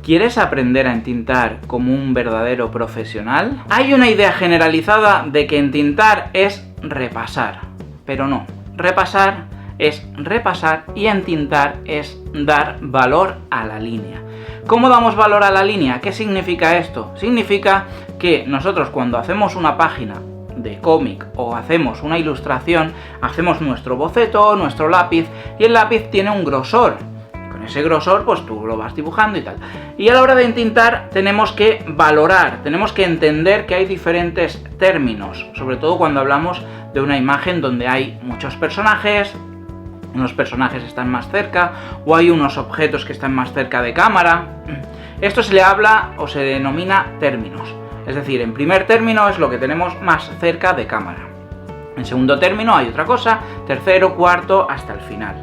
¿Quieres aprender a entintar como un verdadero profesional? Hay una idea generalizada de que entintar es repasar, pero no. Repasar es repasar y entintar es dar valor a la línea. ¿Cómo damos valor a la línea? ¿Qué significa esto? Significa que nosotros cuando hacemos una página de cómic o hacemos una ilustración, hacemos nuestro boceto, nuestro lápiz, y el lápiz tiene un grosor. Con ese grosor pues tú lo vas dibujando y tal. Y a la hora de entintar tenemos que valorar, tenemos que entender que hay diferentes términos, sobre todo cuando hablamos de una imagen donde hay muchos personajes, unos personajes están más cerca o hay unos objetos que están más cerca de cámara. Esto se le habla o se denomina términos. Es decir, en primer término es lo que tenemos más cerca de cámara. En segundo término hay otra cosa, tercero, cuarto, hasta el final.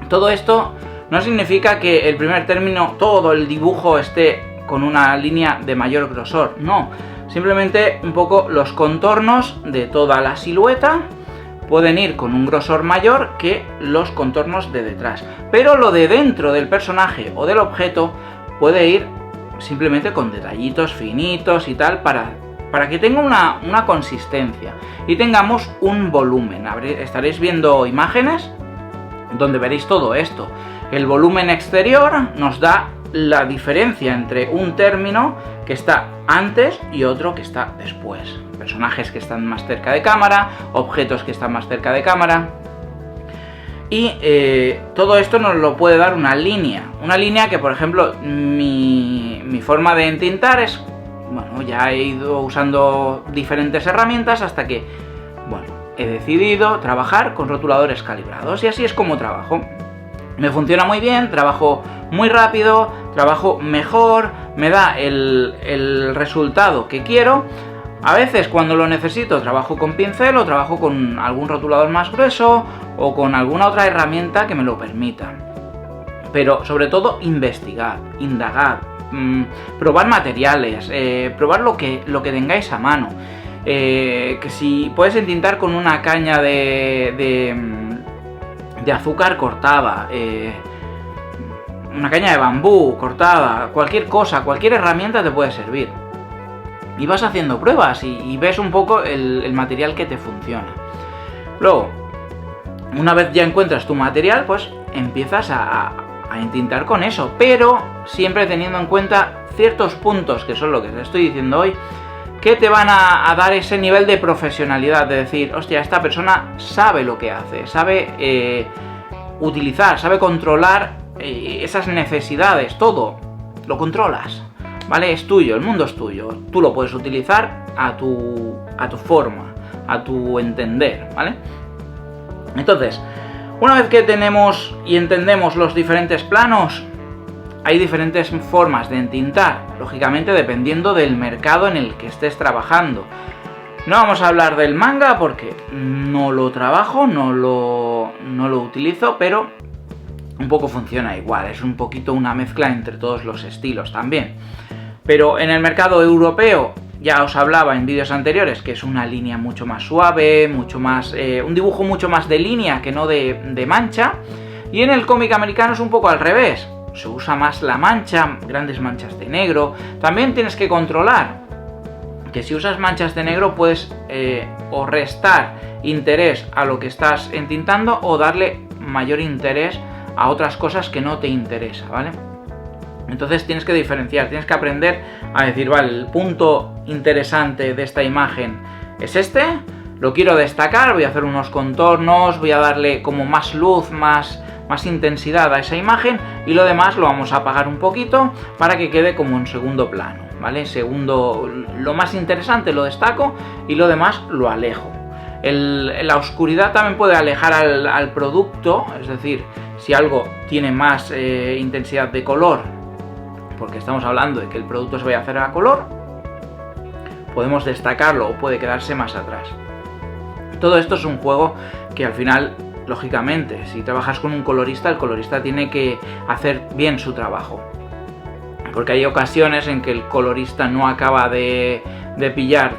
Todo esto no significa que el primer término, todo el dibujo esté con una línea de mayor grosor, no. Simplemente un poco los contornos de toda la silueta pueden ir con un grosor mayor que los contornos de detrás. Pero lo de dentro del personaje o del objeto puede ir simplemente con detallitos finitos y tal para que tenga una consistencia y tengamos un volumen. Estaréis viendo imágenes donde veréis todo esto. El volumen exterior nos da la diferencia entre un término que está antes y otro que está después. Personajes que están más cerca de cámara, objetos que están más cerca de cámara. Y todo esto nos lo puede dar una línea. Una línea que, por ejemplo, mi forma de entintar es... Bueno, ya he ido usando diferentes herramientas hasta que, bueno, he decidido trabajar con rotuladores calibrados y así es como trabajo. Me funciona muy bien, trabajo muy rápido, trabajo mejor, me da el resultado que quiero. A veces cuando lo necesito trabajo con pincel o trabajo con algún rotulador más grueso o con alguna otra herramienta que me lo permita. Pero sobre todo investigar, indagar, probar materiales, probar lo que tengáis a mano. Que si puedes entintar con una caña de azúcar cortada, una caña de bambú cortada, cualquier cosa, cualquier herramienta te puede servir. Y vas haciendo pruebas y ves un poco el material que te funciona. Luego, una vez ya encuentras tu material, pues empiezas a entintar con eso, pero siempre teniendo en cuenta ciertos puntos, que son lo que te estoy diciendo hoy, que te van a dar ese nivel de profesionalidad, de decir, hostia, esta persona sabe lo que hace, sabe utilizar, sabe controlar esas necesidades, todo, lo controlas, ¿vale? Es tuyo, el mundo es tuyo, tú lo puedes utilizar a tu forma, a tu entender, ¿vale? Entonces, una vez que tenemos y entendemos los diferentes planos, hay diferentes formas de entintar, lógicamente dependiendo del mercado en el que estés trabajando. No vamos a hablar del manga porque no lo trabajo, no lo utilizo, pero un poco funciona igual, es un poquito una mezcla entre todos los estilos también. Pero en el mercado europeo, ya os hablaba en vídeos anteriores, que es una línea mucho más suave, mucho más un dibujo mucho más de línea que no de mancha. Y en el cómic americano es un poco al revés. Se usa más la mancha, grandes manchas de negro. También tienes que controlar que si usas manchas de negro puedes o restar interés a lo que estás entintando o darle mayor interés a otras cosas que no te interesa, ¿vale? Entonces tienes que diferenciar, tienes que aprender a decir, vale, el punto interesante de esta imagen es este, lo quiero destacar, voy a hacer unos contornos, voy a darle como más luz, más intensidad a esa imagen y lo demás lo vamos a apagar un poquito para que quede como en segundo plano, ¿vale? Lo más interesante lo destaco y lo demás lo alejo. La oscuridad también puede alejar al producto, es decir, si algo tiene más intensidad de color, porque estamos hablando de que el producto se vaya a hacer a color, podemos destacarlo o puede quedarse más atrás. Todo esto es un juego que al final, lógicamente, si trabajas con un colorista, el colorista tiene que hacer bien su trabajo. Porque hay ocasiones en que el colorista no acaba de pillar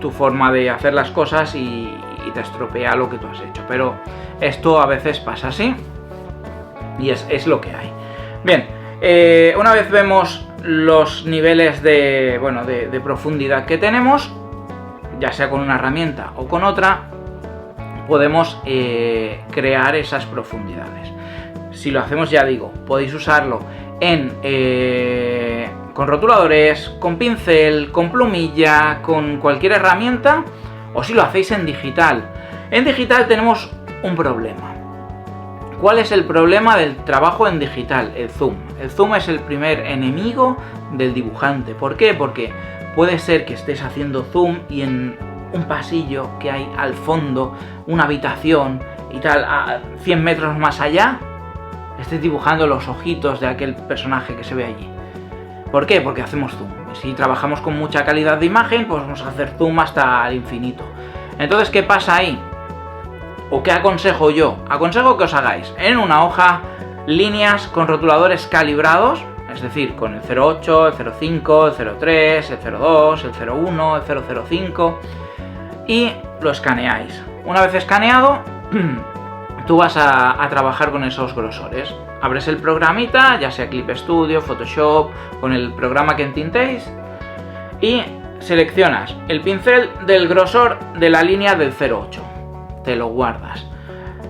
tu forma de hacer las cosas y te estropea lo que tú has hecho. Pero esto a veces pasa así y es lo que hay. Bien, Una vez vemos los niveles de profundidad que tenemos, ya sea con una herramienta o con otra, podemos crear esas profundidades. Si lo hacemos, ya digo, podéis usarlo con rotuladores, con pincel, con plumilla, con cualquier herramienta, o si lo hacéis en digital. En digital tenemos un problema. ¿Cuál es el problema del trabajo en digital? El zoom. El zoom es el primer enemigo del dibujante. ¿Por qué? Porque puede ser que estés haciendo zoom y en un pasillo que hay al fondo, una habitación y tal, a 100 metros más allá, estés dibujando los ojitos de aquel personaje que se ve allí. ¿Por qué? Porque hacemos zoom. Si trabajamos con mucha calidad de imagen, pues vamos a hacer zoom hasta el infinito. Entonces, ¿qué pasa ahí? ¿O qué aconsejo yo? Aconsejo que os hagáis en una hoja líneas con rotuladores calibrados, es decir, con el 0.8, el 0.5, el 0.3, el 0.2, el 0.1, el 0.05, y lo escaneáis. Una vez escaneado, tú vas a trabajar con esos grosores. Abres el programita, ya sea Clip Studio, Photoshop, con el programa que entintéis, y seleccionas el pincel del grosor de la línea del 0.8. Te lo guardas.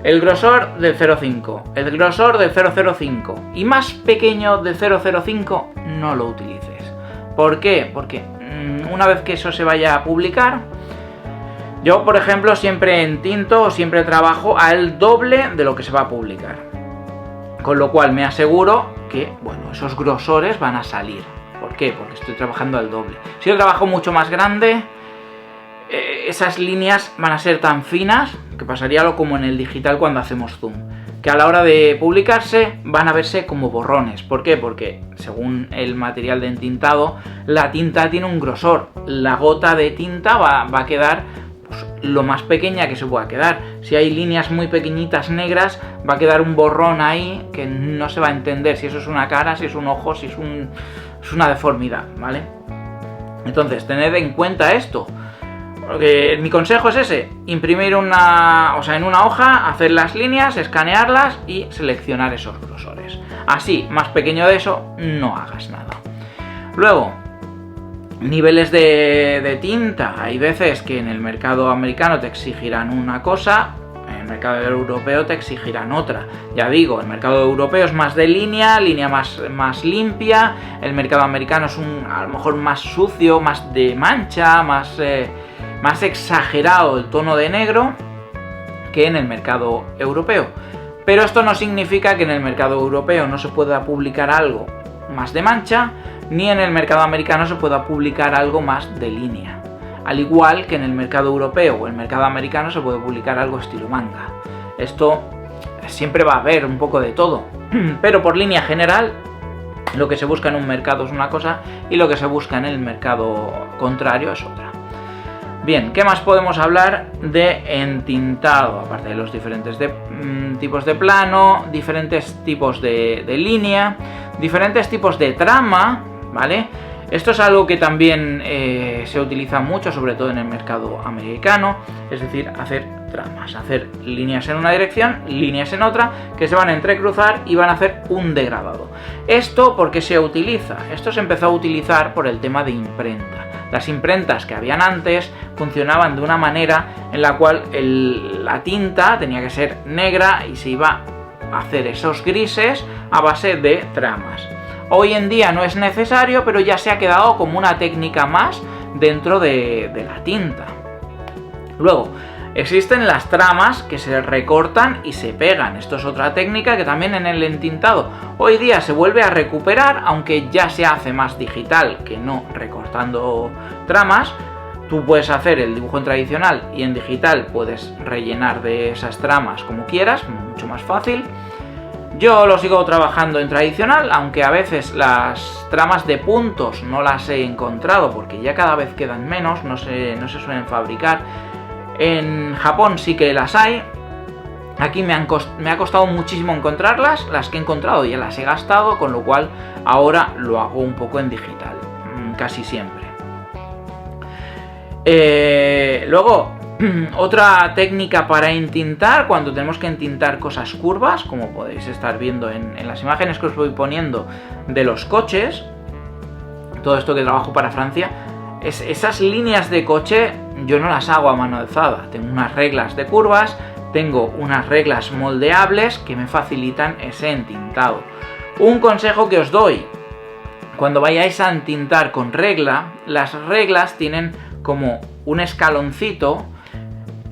El grosor del 0.5, el grosor del 0.05 y más pequeño del 0.05 no lo utilices. ¿Por qué? Porque una vez que eso se vaya a publicar, yo por ejemplo siempre entinto o siempre trabajo al doble de lo que se va a publicar. Con lo cual me aseguro que, esos grosores van a salir. ¿Por qué? Porque estoy trabajando al doble. Si yo trabajo mucho más grande, esas líneas van a ser tan finas que pasaría lo como en el digital cuando hacemos zoom, que a la hora de publicarse van a verse como borrones. ¿Por qué? Porque según el material de entintado, la tinta tiene un grosor. La gota de tinta va a quedar lo más pequeña que se pueda quedar. Si hay líneas muy pequeñitas negras, va a quedar un borrón ahí que no se va a entender si eso es una cara, si es un ojo, si es una deformidad, ¿vale? Entonces, tened en cuenta esto. Porque mi consejo es ese: imprimir en una hoja, hacer las líneas, escanearlas y seleccionar esos grosores. Así, más pequeño de eso, no hagas nada. Luego, niveles de tinta. Hay veces que en el mercado americano te exigirán una cosa, en el mercado europeo te exigirán otra. Ya digo, el mercado europeo es más de línea más limpia. El mercado americano es a lo mejor más sucio, más de mancha, más exagerado el tono de negro que en el mercado europeo. Pero esto no significa que en el mercado europeo no se pueda publicar algo más de mancha, ni en el mercado americano se pueda publicar algo más de línea. Al igual que en el mercado europeo o el mercado americano se puede publicar algo estilo manga. Esto siempre va a haber un poco de todo, pero por línea general, lo que se busca en un mercado es una cosa y lo que se busca en el mercado contrario es otra. Bien, ¿qué más podemos hablar de entintado? Aparte de los diferentes tipos de plano, diferentes tipos de línea, diferentes tipos de trama, ¿vale? Esto es algo que también se utiliza mucho, sobre todo en el mercado americano, es decir, hacer tramas, hacer líneas en una dirección, líneas en otra, que se van a entrecruzar y van a hacer un degradado. ¿Esto por qué se utiliza? Esto se empezó a utilizar por el tema de imprenta. Las imprentas que habían antes funcionaban de una manera en la cual la tinta tenía que ser negra y se iba a hacer esos grises a base de tramas. Hoy en día no es necesario, pero ya se ha quedado como una técnica más dentro de la tinta. Luego, existen las tramas que se recortan y se pegan. Esto es otra técnica que también en el entintado hoy día se vuelve a recuperar, aunque ya se hace más digital que no recortando tramas. Tú puedes hacer el dibujo en tradicional y en digital puedes rellenar de esas tramas como quieras, mucho más fácil. Yo lo sigo trabajando en tradicional, aunque a veces las tramas de puntos no las he encontrado porque ya cada vez quedan menos, no se suelen fabricar. En Japón sí que las hay. Aquí me ha costado muchísimo encontrarlas. Las que he encontrado ya las he gastado, con lo cual ahora lo hago un poco en digital, casi siempre. Luego, Otra técnica para entintar, cuando tenemos que entintar cosas curvas, como podéis estar viendo en las imágenes que os voy poniendo de los coches, todo esto que trabajo para Francia, esas líneas de coche yo no las hago a mano alzada. Tengo unas reglas de curvas, tengo unas reglas moldeables que me facilitan ese entintado. Un consejo que os doy: cuando vayáis a entintar con regla, las reglas tienen como un escaloncito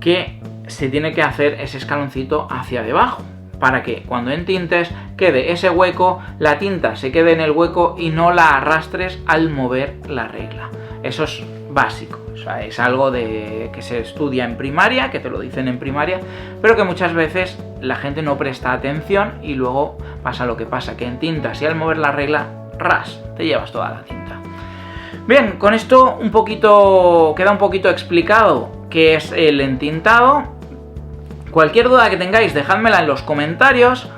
que se tiene que hacer ese escaloncito hacia debajo, para que cuando entintes quede ese hueco, la tinta se quede en el hueco y no la arrastres al mover la regla. Eso es básico, o sea, es algo que se estudia en primaria, que te lo dicen en primaria, pero que muchas veces la gente no presta atención y luego pasa lo que pasa, que entintas y al mover la regla, ras, te llevas toda la tinta. Bien, con esto queda un poquito explicado qué es el entintado. Cualquier duda que tengáis, dejádmela en los comentarios.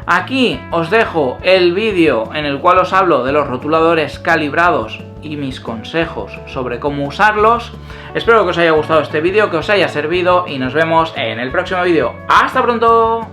Aquí os dejo el vídeo en el cual os hablo de los rotuladores calibrados y mis consejos sobre cómo usarlos. Espero que os haya gustado este vídeo, que os haya servido y nos vemos en el próximo vídeo. ¡Hasta pronto!